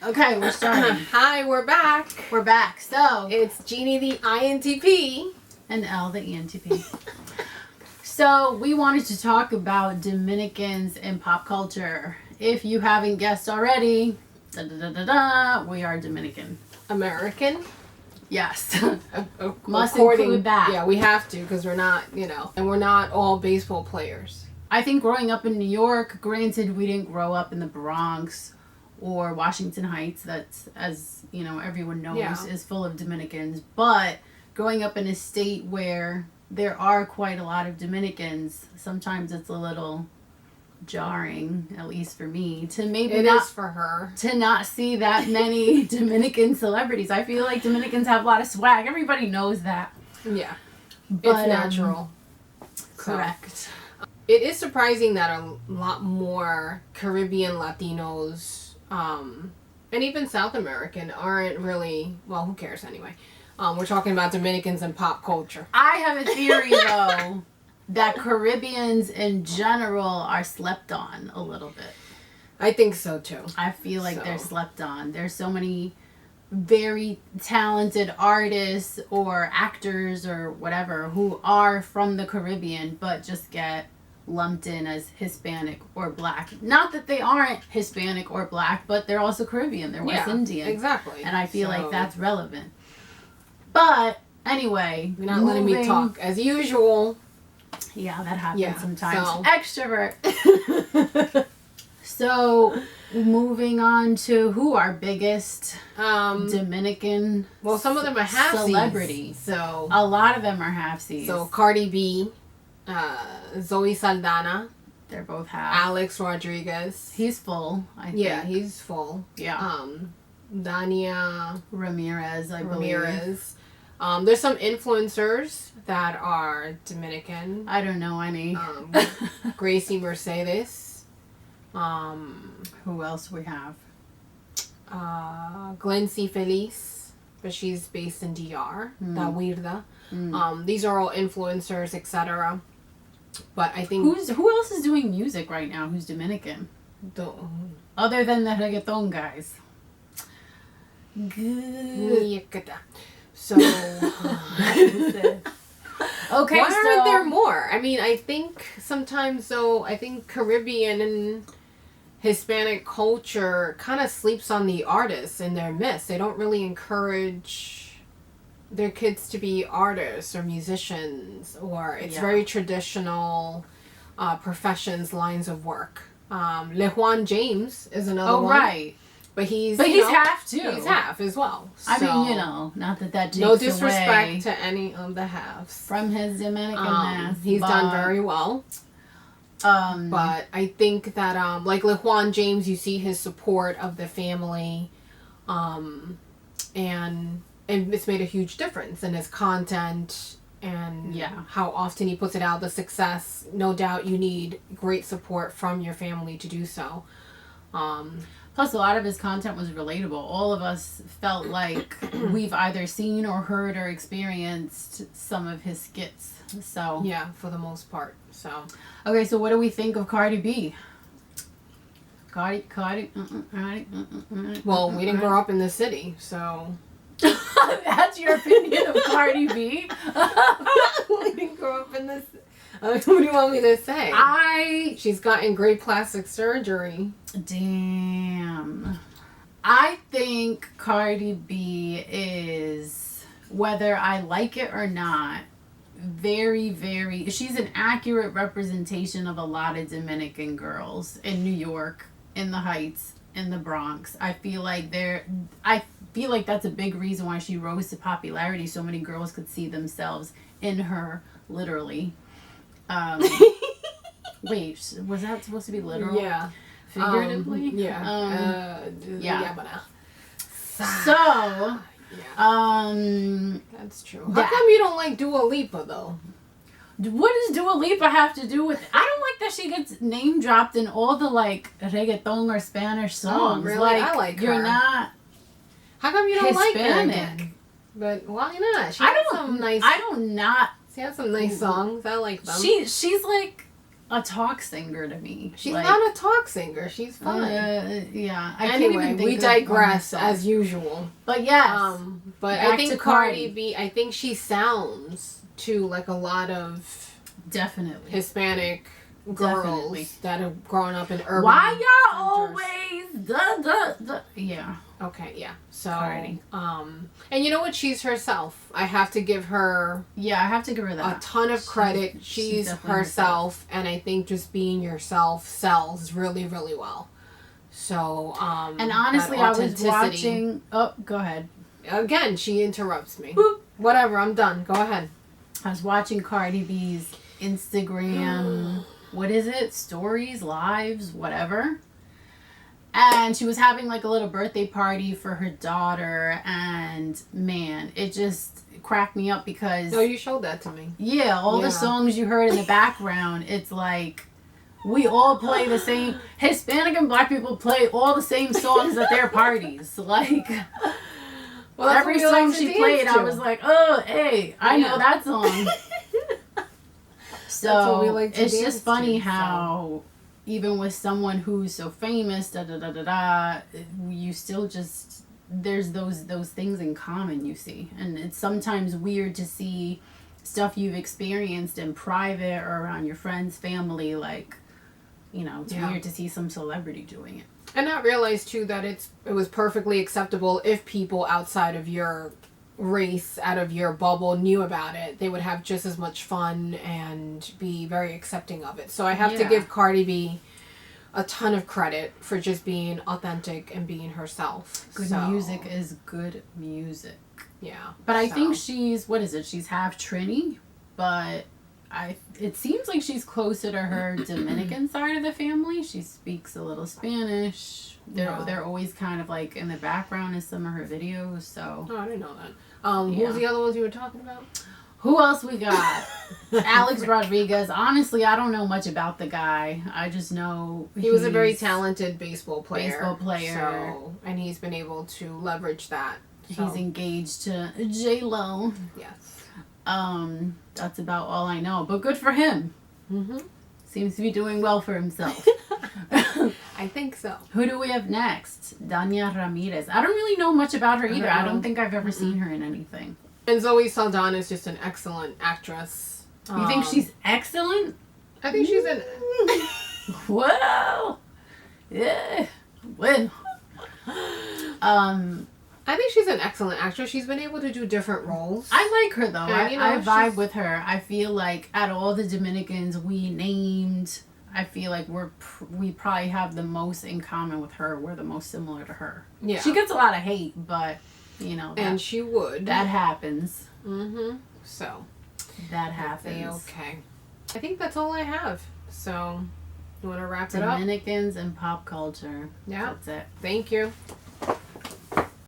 Okay, we're starting. Hi, we're back. We're back. So It's Jeannie the INTP. and Elle the ENTP. So we wanted to talk about Dominicans in pop culture. If you haven't guessed already, we are Dominican. American. Yes. Must According, include that. Yeah, we have to because we're not, and we're not all baseball players. I think growing up in New York, granted we didn't grow up in the Bronx or Washington Heights, that's, as you know, everyone knows, is full of Dominicans. But growing up in a state where there are quite a lot of Dominicans, sometimes it's a little jarring, at least for me, to maybe It not is for her. to not see that many Dominican celebrities. I feel like Dominicans have a lot of swag. Everybody knows that. Yeah, But, it's natural. Correct. It is surprising that a lot more Caribbean Latinos, and even South American aren't really, well, who cares anyway? We're talking about Dominicans in pop culture. I have a theory, though, that Caribbeans in general are slept on a little bit. I think so, too. I feel like they're slept on. There's so many very talented artists or actors or whatever who are from the Caribbean but just get lumped in as Hispanic or Black. Not that they aren't Hispanic or Black, but they're also Caribbean. They're West Indian. Exactly. And I feel like that's relevant. But anyway, you're not letting me talk as usual. Yeah, that happens sometimes. So. Extrovert. So, moving on to who our biggest Dominican well, some of them are half celebrities. So a lot of them are half-seas. So Cardi B, Zoe Saldana. They're both half. Alex Rodriguez. He's full, I think. Yeah, he's full. Yeah. Dania Ramirez, I Ramirez. There's some influencers that are Dominican. I don't know any. Gracie Mercedes. Who else we have? Glenn C. Feliz, but she's based in DR. Da Weirda. These are all influencers, etc. But I think who else is doing music right now who's Dominican? Other than the reggaeton guys. Good. So okay, why aren't there more? I mean, I think sometimes though, I think Caribbean and Hispanic culture kind of sleeps on the artists in their midst. They don't really encourage their kids to be artists or musicians, or it's very traditional professions, lines of work. LeJuan James is another one. Oh, right. But he's half too. He's half as well. So. I mean, not that takes no disrespect away to any of the halves from his Dominican mass. He's done very well. But I think that like LeJuan James, you see his support of the family, and it's made a huge difference in his content and how often he puts it out. The success, no doubt, you need great support from your family to do so. Plus, a lot of his content was relatable. All of us felt like we've either seen or heard or experienced some of his skits. So yeah, for the most part. So okay, so what do we think of Cardi B? Well, we didn't grow up in the city, so that's your opinion of Cardi B. We didn't grow up in this. What do you want me to say? She's gotten great plastic surgery. Damn. I think Cardi B is, whether I like it or not, very, very, she's an accurate representation of a lot of Dominican girls in New York, in the Heights, in the Bronx. I feel like that's a big reason why she rose to popularity. So many girls could see themselves in her, literally. Wait, was that supposed to be literal? Yeah. Figuratively? Yeah. So, that's true. How come you don't like Dua Lipa, though? What does Dua Lipa have to do with it? I don't like that she gets name dropped in all the, reggaeton or Spanish songs. Oh, really? I like her. You're not How come you don't Hispanic. like her again? But why not? She has some nice songs. I like them. She's a talk singer to me. She's not a talk singer. She's fun. Yeah. Anyway, we digress as usual. But yes. But I think Cardi B, I think she sounds to like a lot of definitely Hispanic girls that have grown up in urban. Why y'all always yeah. Okay, yeah. So Cardi. And you know what? She's herself. I have to give her I have to give her that a ton of credit. She's herself, and I think just being yourself sells really, really well. So and honestly, I was watching. Oh, go ahead. Again, she interrupts me. Boop. Whatever, I'm done. Go ahead. I was watching Cardi B's Instagram. What is it? Stories, lives, whatever. And she was having like a little birthday party for her daughter, and man, it just cracked me up because... Oh, you showed that to me. Yeah, all the songs you heard in the background, it's like we all play the same... Hispanic and black people play all the same songs at their parties. Like, well, every song she played, I was like, oh, hey, I know that song. So it's just funny how... Even with someone who's so famous, you still just, there's those things in common you see. And it's sometimes weird to see stuff you've experienced in private or around your friends, family, like, you know, it's weird to see some celebrity doing it. And not realize, too, that it was perfectly acceptable if people outside of your race, out of your bubble, knew about it. They would have just as much fun and be very accepting of it. So I have to give Cardi B a ton of credit for just being authentic and being herself. Good music is good music. Yeah. But I think she's, what is it? She's half Trini, but it seems like she's closer to her Dominican side of the family. She speaks a little Spanish. They're always kind of like in the background in some of her videos. So. Oh, I didn't know that. Who was the other ones you were talking about? Who else we got? Alex Rodriguez. Honestly, I don't know much about the guy. I just know he was a very talented baseball player. So, and he's been able to leverage that. So. He's engaged to J-Lo. Yes. That's about all I know. But good for him. Mm-hmm. Seems to be doing well for himself. I think so. Who do we have next? Dania Ramirez. I don't really know much about her either. I don't think I've ever seen her in anything. And Zoe Saldana is just an excellent actress. You think she's excellent? I think she's an... Well, yeah. Well. I think she's an excellent actress. She's been able to do different roles. I like her, though. I vibe with her. I feel like out of all the Dominicans we named, I feel like we probably have the most in common with her. We're the most similar to her. Yeah. She gets a lot of hate, but, you know. And she would. That happens. Mm-hmm. So. That happens. Okay. I think that's all I have. So, you want to wrap it up? Dominicans and pop culture. Yeah. That's it. Thank you.